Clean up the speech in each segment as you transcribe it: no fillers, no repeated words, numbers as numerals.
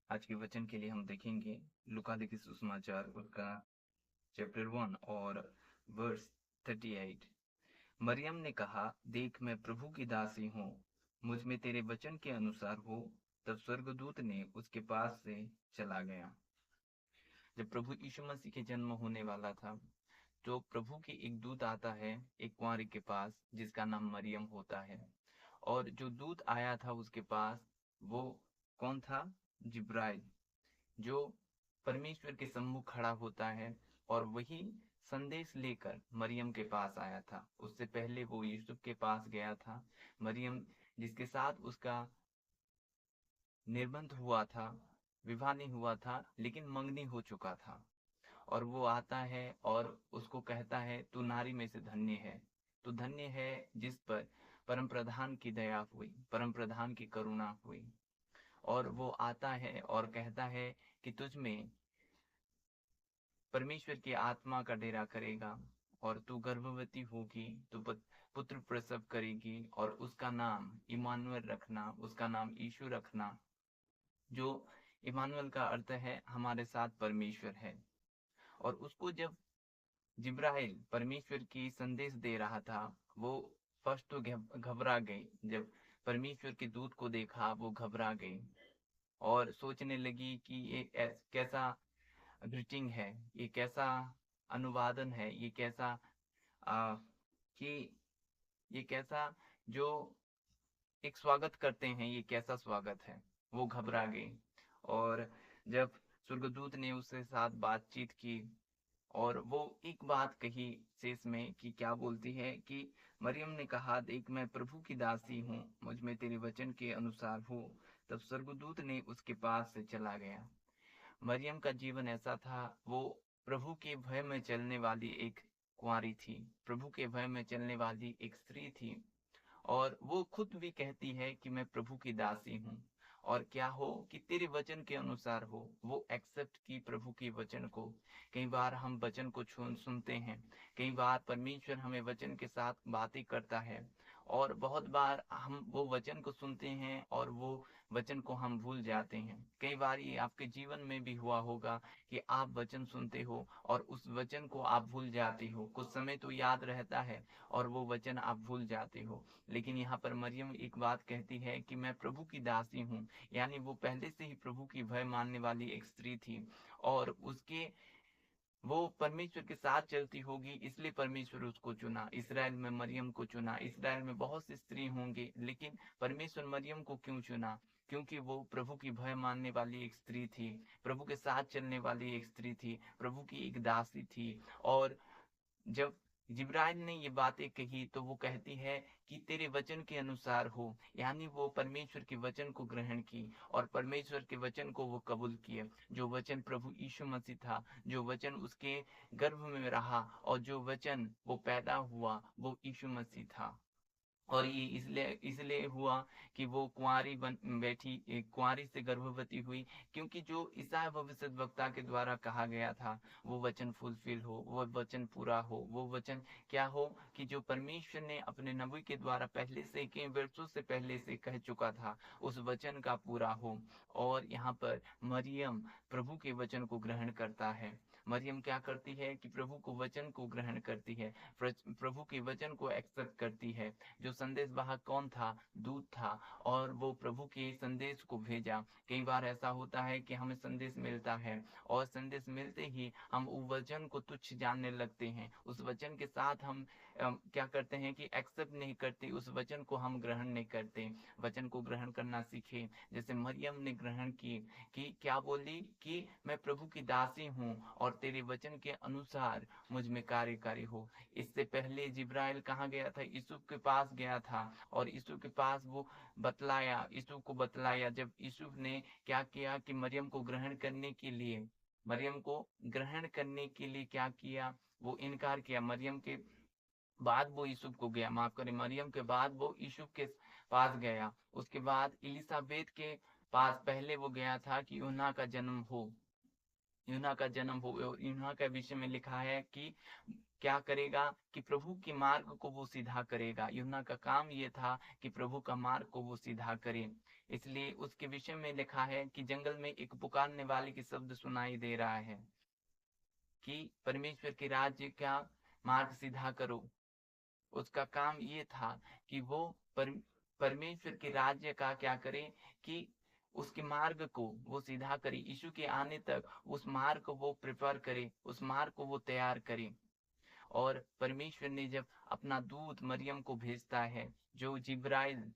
आज के वचन के लिए हम देखेंगे लूका लिखित सुसमाचार उसका चैप्टर 1 और वर्स 38। मरियम ने कहा, देख मैं प्रभु की दासी हूँ, मुझ में तेरे वचन के अनुसार हो। तब स्वर्गदूत ने उसके पास से चला गया। जब प्रभु यीशु मसीह के जन्म होने वाला था तो प्रभु की एक दूत आता है एक कुंवारी के पास जिसका नाम मरियम होता है। और जो दूत आया था उसके पास वो कौन था? जिब्राइल, जो परमेश्वर के सम्मुख खड़ा होता है और वही संदेश लेकर मरियम के पास आया था। उससे पहले वो यूसुफ के पास गया था। मरियम जिसके साथ उसका निर्बंध हुआ था, विवाह नहीं हुआ था लेकिन मंगनी हो चुका था। और वो आता है और उसको कहता है, तू नारी में से धन्य है। तू धन्य है जिस पर परम प्रधान की दया हुई, परम प्रधान की करुणा हुई। और वो आता है और कहता है कि तुझ में परमेश्वर की आत्मा का डेरा करेगा और तू गर्भवती होगी, तू पुत्र प्रसव करेगी और उसका नाम इमानुएल रखना, उसका नाम यीशु रखना। जो इमानुएल का अर्थ है हमारे साथ परमेश्वर है। और उसको जब जिब्राइल परमेश्वर की संदेश दे रहा था, वो फर्स्ट तो घबरा गई। जब परमेश्वर के दूत को देखा वो घबरा गई और सोचने लगी कि ये कैसा ग्रीटिंग है, ये कैसा अनुवादन है, ये कैसा आ, कि ये कैसा जो एक स्वागत करते हैं, ये कैसा स्वागत है। वो घबरा गई। और जब स्वर्गदूत ने उसके साथ बातचीत की और वो एक बात कही शेष में कि क्या बोलती है कि मरियम ने कहा, देख मैं प्रभु की दासी हूँ, मुझ में तेरे वचन के अनुसार हो। तब स्वर्गदूत ने उसके पास से चला गया। मरियम का जीवन ऐसा था, वो प्रभु के भय में चलने वाली एक कुंवारी थी, प्रभु के भय में चलने वाली एक स्त्री थी। और वो खुद भी कहती है कि मैं प्रभु की दासी हूँ। और क्या हो कि तेरे वचन के अनुसार हो, वो एक्सेप्ट की प्रभु के वचन को। कई बार हम वचन को सुनते हैं, कई बार परमेश्वर हमें वचन के साथ बातें करता है और बहुत बार हम वो वचन को सुनते हैं और वो वचन को हम भूल जाते हैं। कई बार ये आपके जीवन में भी हुआ होगा कि आप वचन सुनते हो और उस वचन को आप भूल जाते हो। कुछ समय तो याद रहता है और वो वचन आप भूल जाते हो। लेकिन यहाँ पर मरियम एक बात कहती है कि मैं प्रभु की दासी हूँ। यानी वो पहले से ही प्रभु की भय मानने वाली एक स्त्री थी और उसके वो परमेश्वर के साथ चलती होगी, इसलिए परमेश्वर उसको चुना। इसराइल में मरियम को चुना। इसराइल में बहुत सी स्त्री होंगे लेकिन परमेश्वर मरियम को क्यों चुना? क्योंकि वो प्रभु की भय मानने वाली एक स्त्री थी, प्रभु के साथ चलने वाली एक स्त्री थी, प्रभु की एक दासी थी। और जब जिब्राइल ने ये बातें कही तो वो कहती है कि तेरे वचन के अनुसार हो। यानी वो परमेश्वर के वचन को ग्रहण की और परमेश्वर के वचन को वो कबूल किए। जो वचन प्रभु यीशु मसीह था, जो वचन उसके गर्भ में रहा और जो वचन वो पैदा हुआ वो यीशु मसीह था। और ये इसलिए इसलिए हुआ कि वो कुंवारी बन बैठी, एक कुंवारी से गर्भवती हुई, क्योंकि जो ईसाया भविष्यद्वक्ता के द्वारा कहा गया था वो वचन फुलफिल हो, वो वचन पूरा हो। वो वचन क्या हो कि जो परमेश्वर ने अपने नबी के द्वारा पहले से, कई वर्षों से पहले से कह चुका था, उस वचन का पूरा हो। और यहाँ पर मरियम प्रभु के वचन को ग्रहण करता है। मरियम क्या करती है कि प्रभु को वचन को ग्रहण करती है, प्रभु के वचन को एक्सेप्ट करती है। जो संदेश वाहक कौन था? दूत था। और वो प्रभु के संदेश को भेजा। कई बार ऐसा होता है कि हमें संदेश मिलता है और संदेश मिलते ही हम उस वचन को तुच्छ जानने लगते हैं। उस वचन के साथ हम क्या करते हैं कि एक्सेप्ट नहीं करते, उस वचन को हम ग्रहण नहीं करते। वचन को ग्रहण करना सीखे, जैसे मरियम ने ग्रहण की। कि क्या बोली कि मैं प्रभु की दासी हूँ और तेरे वचन के अनुसार मुझ में कार्यकारी हो। इससे पहले जिब्राइल कहाँ गया था? यूसुफ के पास गया था और यूसुफ के पास वो बतलाया, यूसुफ को बतलाया। जब यूसुफ ने क्या किया कि मरियम को ग्रहण करने के लिए, मरियम को ग्रहण करने के लिए क्या किया? वो इनकार किया। मरियम के बाद वो यूसुफ को गया, माफ करें, मरियम के बाद वो यूसुफ के पास गया। उसके बाद इलिसाबेत के पास पहले वो गया था कि यूहन्ना का जन्म हो, यूहन्ना का जन्म हो। और यूहन्ना के विषय में लिखा है कि क्या करेगा कि प्रभु के मार्ग को वो सीधा करेगा। यूहन्ना का काम ये था कि प्रभु का मार्ग को वो सीधा करे। इसलिए उसके विषय में लिखा है कि जंगल में एक पुकारने वाले की शब्द सुनाई दे रहा है कि परमेश्वर के राज्य का मार्ग सीधा करो। उसका काम ये था कि वो परमेश्वर के राज्य का क्या करे, कि उसके मार्ग को वो सीधा करे, यीशु के आने तक उस मार्ग को वो प्रिपेयर करे, उस मार्ग को वो तैयार करे। और परमेश्वर ने जब अपना दूत मरियम को भेजता है, जो जिब्राइल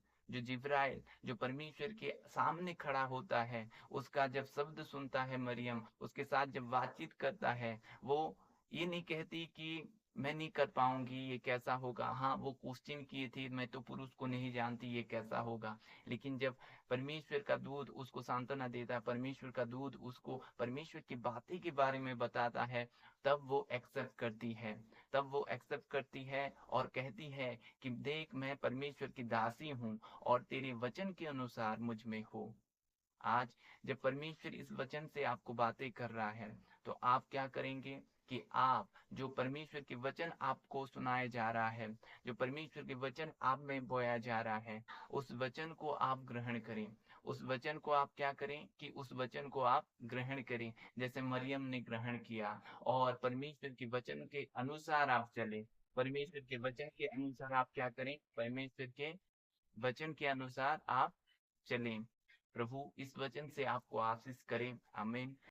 जो परमेश्वर के सामने खड़ा होता है, उसका जब शब्द सुनता है मरियम, उसके साथ जब बातचीत करता है, वो ये नहीं कहती कि मैं नहीं कर पाऊंगी, ये कैसा होगा। हाँ, वो क्वेश्चन की थी, मैं तो पुरुष को नहीं जानती, ये कैसा होगा। लेकिन जब परमेश्वर का दूत उसको सांत्वना देता है, परमेश्वर का दूत उसको परमेश्वर की बातें के बारे में बताता है, तब वो एक्सेप्ट करती है। तब वो एक्सेप्ट करती है और कहती है कि देख, मैं परमेश्वर की दासी हूँ और तेरे वचन के अनुसार मुझ में हो। आज जब परमेश्वर इस वचन से आपको बातें कर रहा है, तो आप क्या करेंगे कि आप जो परमेश्वर के वचन आपको सुनाया जा रहा है, जो परमेश्वर के वचन आप में बोया जा रहा है, उस वचन को आप ग्रहण करें। उस वचन को आप क्या करें कि उस वचन को आप ग्रहण करें, जैसे मरियम ने ग्रहण किया, और परमेश्वर के वचन के अनुसार आप चले। परमेश्वर के वचन के अनुसार आप क्या करें, परमेश्वर के वचन के अनुसार आप चलें। प्रभु इस वचन से आपको आशीष करें। आमीन।